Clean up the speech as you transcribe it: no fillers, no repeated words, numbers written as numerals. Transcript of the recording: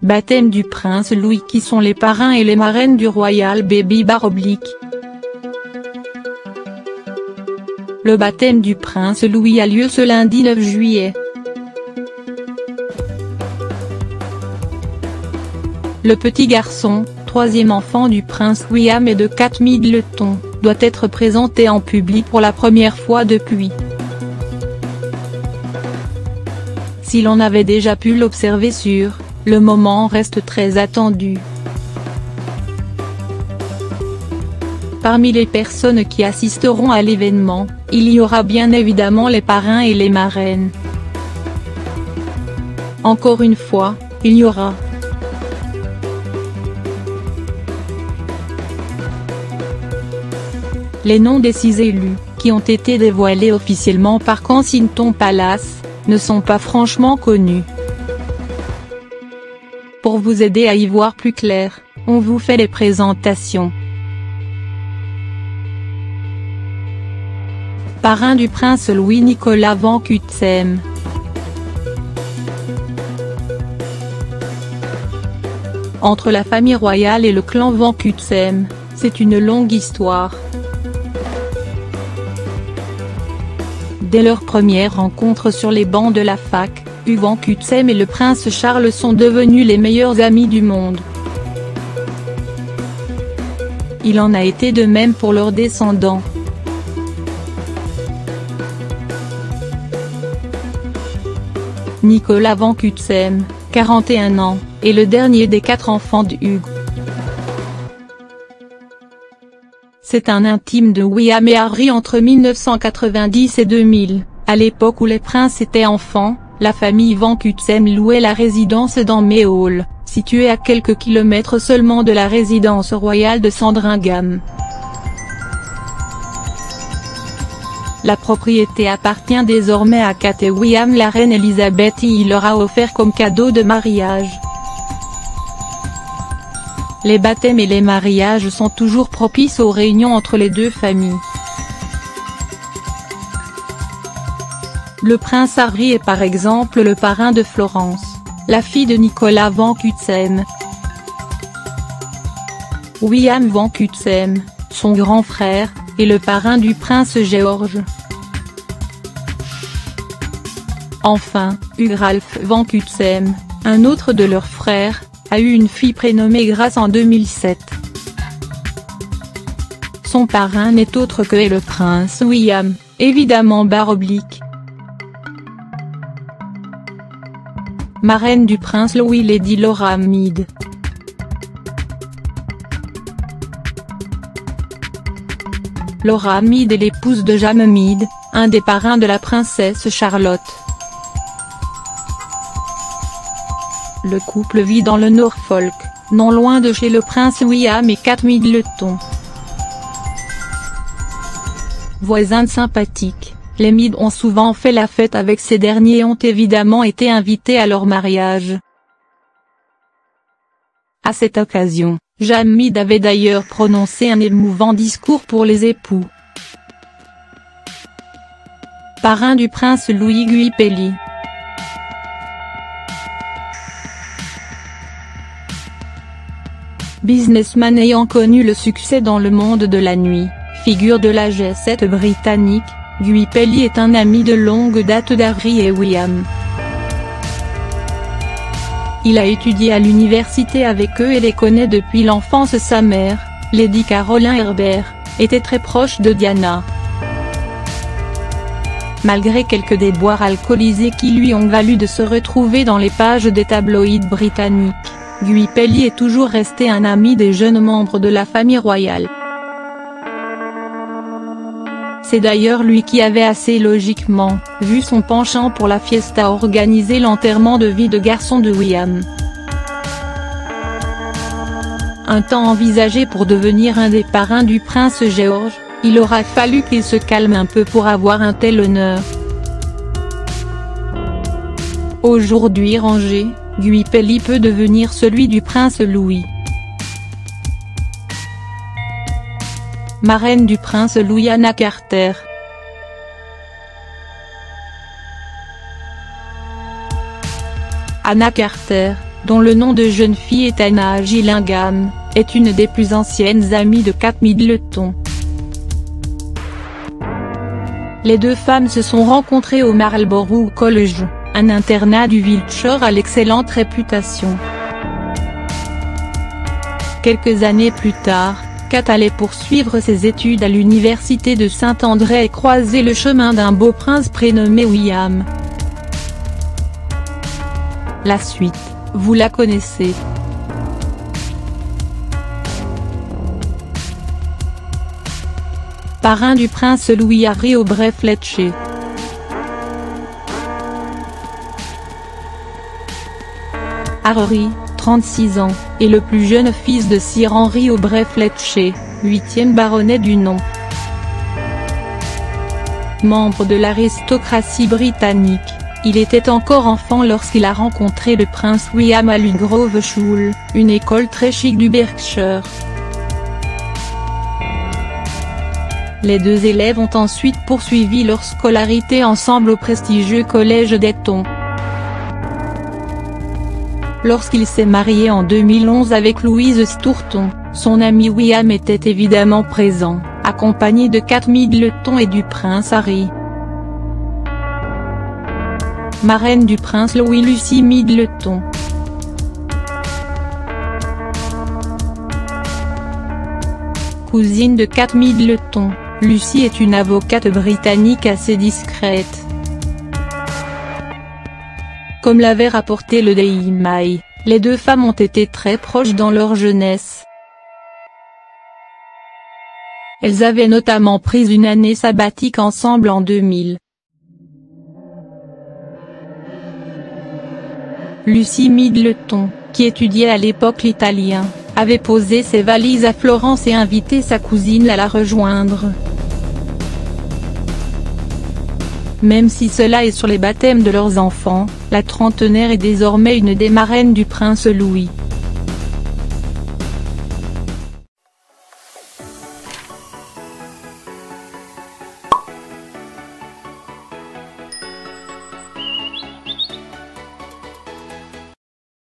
Baptême du prince Louis. Qui sont les parrains et les marraines du Royal Baby /. Le baptême du prince Louis a lieu ce lundi 9 juillet. Le petit garçon, troisième enfant du prince William et de Kate Middleton, doit être présenté en public pour la première fois depuis. Si l'on avait déjà pu l'observer sur, le moment reste très attendu. Parmi les personnes qui assisteront à l'événement, il y aura bien évidemment les parrains et les marraines. Encore une fois, il y aura les noms des 6 élus, qui ont été dévoilés officiellement par Kensington Palace, ne sont pas franchement connus. Pour vous aider à y voir plus clair, on vous fait les présentations. Parrain du prince Louis: Nicolas van Cutsem. Entre la famille royale et le clan van Cutsem, c'est une longue histoire. Dès leur première rencontre sur les bancs de la fac, Hugues van Cutsem et le prince Charles sont devenus les meilleurs amis du monde. Il en a été de même pour leurs descendants. Nicolas van Cutsem, 41 ans, est le dernier des 4 enfants de Hugues. C'est un intime de William et Harry entre 1990 et 2000, à l'époque où les princes étaient enfants. La famille van Cutsem louait la résidence dans May Hall, située à quelques kilomètres seulement de la résidence royale de Sandringham. La propriété appartient désormais à Kate et William. La reine Elisabeth y leur a offert comme cadeau de mariage. Les baptêmes et les mariages sont toujours propices aux réunions entre les deux familles. Le prince Harry est par exemple le parrain de Florence, la fille de Nicolas van Cutsem. William van Cutsem, son grand frère, est le parrain du prince George. Enfin, Hugues Ralph van Cutsem, un autre de leurs frères, a eu une fille prénommée Grace en 2007. Son parrain n'est autre que le prince William, évidemment /. Marraine du prince Louis: Lady Laura Mead. Laura Mead est l'épouse de James Mead, un des parrains de la princesse Charlotte. Le couple vit dans le Norfolk, non loin de chez le prince William et Kate Middleton. Voisins sympathiques, les Mead ont souvent fait la fête avec ces derniers et ont évidemment été invités à leur mariage. À cette occasion, James Mead avait d'ailleurs prononcé un émouvant discours pour les époux. Parrain du prince Louis: Guy Pelly. Businessman ayant connu le succès dans le monde de la nuit, figure de la G7 britannique, Guy Pelly est un ami de longue date d'Harry et William. Il a étudié à l'université avec eux et les connaît depuis l'enfance. Sa mère, Lady Caroline Herbert, était très proche de Diana. Malgré quelques déboires alcoolisés qui lui ont valu de se retrouver dans les pages des tabloïds britanniques, Guy Pelly est toujours resté un ami des jeunes membres de la famille royale. C'est d'ailleurs lui qui avait assez logiquement vu son penchant pour la fiesta organiser l'enterrement de vie de garçon de William. Un temps envisagé pour devenir un des parrains du prince George, il aura fallu qu'il se calme un peu pour avoir un tel honneur. Aujourd'hui rangé, Guy Pelly peut devenir celui du prince Louis. Marraine du prince Louis: Anna Carter. Anna Carter, dont le nom de jeune fille est Anna Gillingham, est une des plus anciennes amies de Kate Middleton. Les deux femmes se sont rencontrées au Marlborough College, un internat du Wiltshire à l'excellente réputation. Quelques années plus tard, Kate allait poursuivre ses études à l'université de Saint-André et croiser le chemin d'un beau prince prénommé William. La suite, vous la connaissez. Parrain du prince Louis Harry Aubrey-Fletcher. Harry, 36 ans, est le plus jeune fils de Sir Henry Aubrey-Fletcher, 8e baronnet du nom. Membre de l'aristocratie britannique, il était encore enfant lorsqu'il a rencontré le prince William à l'Grove School, une école très chic du Berkshire. Les deux élèves ont ensuite poursuivi leur scolarité ensemble au prestigieux collège d'Eton. Lorsqu'il s'est marié en 2011 avec Louise Stourton, son ami William était évidemment présent, accompagné de Kate Middleton et du prince Harry. Marraine du prince Louis, Lucy Middleton. Cousine de Kate Middleton, Lucy est une avocate britannique assez discrète. Comme l'avait rapporté le Daily Mail, les deux femmes ont été très proches dans leur jeunesse. Elles avaient notamment pris une année sabbatique ensemble en 2000. Lucy Middleton, qui étudiait à l'époque l'italien, avait posé ses valises à Florence et invité sa cousine à la rejoindre. Même si cela est sur les baptêmes de leurs enfants, la trentenaire est désormais une des marraines du prince Louis.